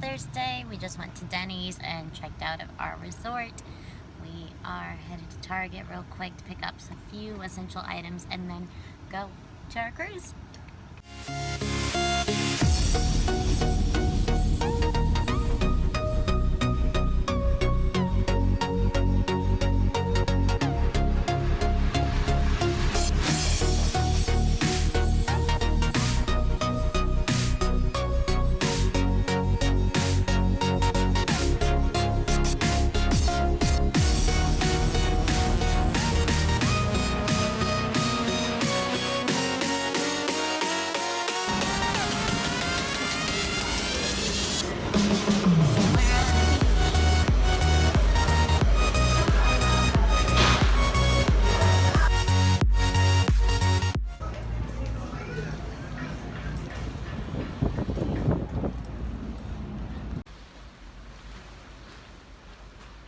Mother's Day. We just went to Denny's and checked out of our resort. We are headed to Target real quick to pick up some few essential items and then go to our cruise.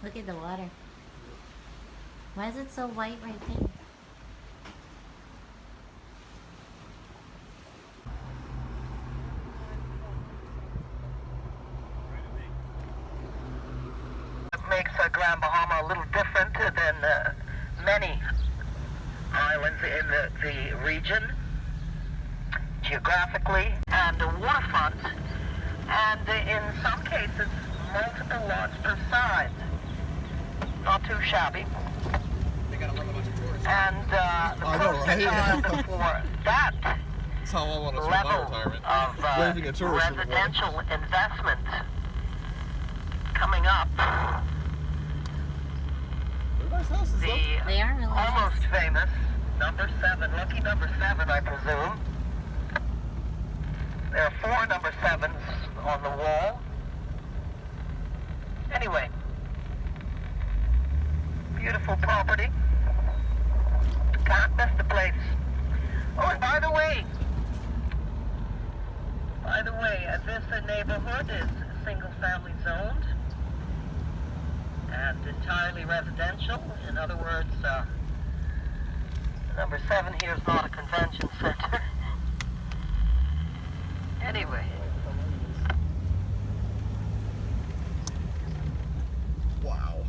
Look at the water. Why is it so white right there? What makes Grand Bahama a little different than many islands in the region, geographically, and the waterfront, and in some cases, multiple lots per side. Not too shabby. They gotta run a bunch of tourists. And for that That's how I want to spend my level retirement. of Waving at tourists in the morning. residential investment coming up, They're nice houses, though. They are really almost nice. famous number 7, lucky number 7, I presume. There are 4 number 7s on the wall. Anyway, beautiful property. Can't miss the place. Oh, and by the way, this neighborhood is single-family zoned and entirely residential. In other words, number 7 here is not a convention center. Anyway. Wow.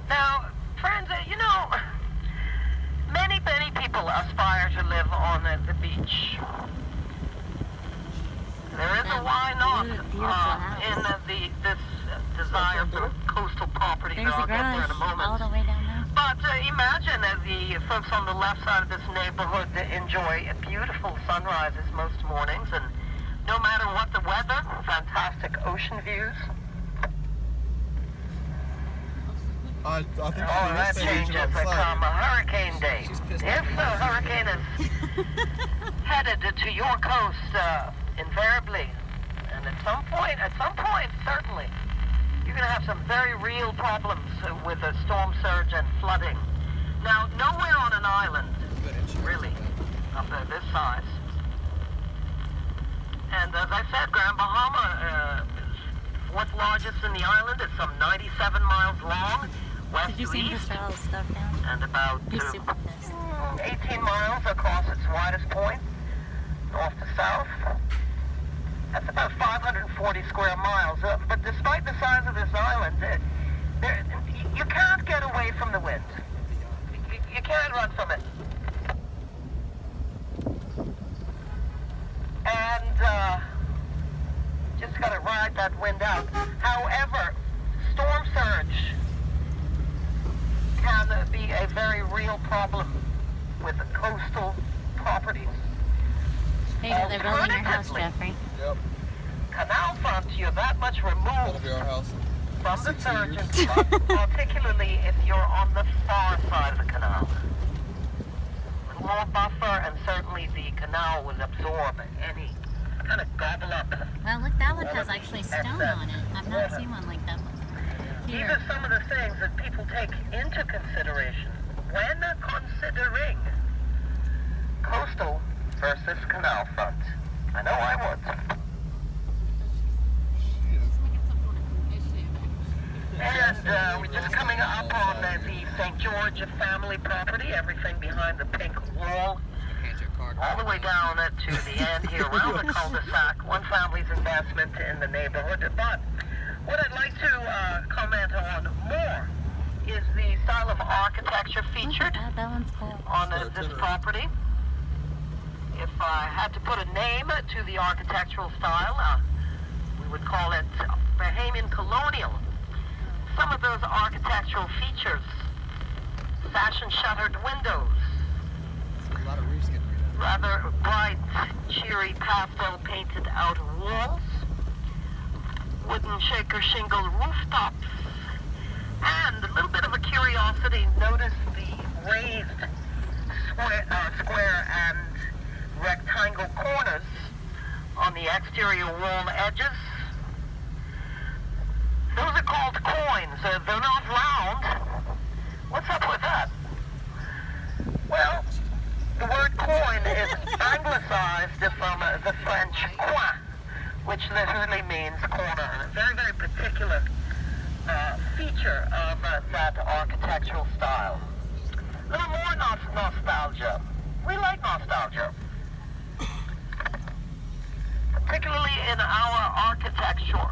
Now, friends, you know, many people aspire to live on the beach. There is a why not in this desire for coastal property. There's a I'll get there in a garage moment. all the way down there. But imagine that the folks on the left side of this neighborhood enjoy beautiful sunrises most mornings, and no matter what the weather, fantastic ocean views. I think Oh, that changes come hurricane day. If the hurricane is headed to your coast, invariably, and at some point, certainly, you're going to have some very real problems with a storm surge and flooding. Now, nowhere on an island, really, of this size. And as I said, Grand Bahama, fourth largest in the island, is some 97 miles long. West Did you to see east, Christa all the stuff down? and about He's super pissed. 18 miles across its widest point, north to south. That's about 540 square miles. But despite the size of this island, you can't get away from the wind. You can't run from it. And just got to ride that wind out. However, storm surge can be a very real problem with the coastal properties. Hey, they're building your house, Jeffrey. Yep. Canal front, you're that much That'll removed be our house. from the 6 surge, years. particularly if you're on the far side of the canal. A little more buffer, and certainly the canal will absorb any kind of gobble up. Well, look, that one has actually stone on it. I've not seen one like that before. These Here. are some of the things that people take into consideration when considering coastal versus canal front. I know I would. And we're just coming up on the St. George family property, everything behind the pink wall. all the way down to the end here, around the cul-de-sac, one family's investment in the neighborhood. But what I'd like to comment on more is the style of architecture featured That one's cool. on this property. If I had to put a name to the architectural style, we would call it Bahamian colonial. Some of those architectural features: fashion shuttered windows, A lot of roofs getting redone. rather bright, cheery pastel painted outer walls, wooden shaker shingle rooftops, and a little bit of a curiosity, notice the raised square and rectangle corners on the exterior wall edges. Those are called coins. They're not round. What's up with that? Well, the word coin is anglicized from the French coin, which literally means corner. A very, very particular feature of that architectural style. A little more nostalgia. We like nostalgia, particularly in our architecture.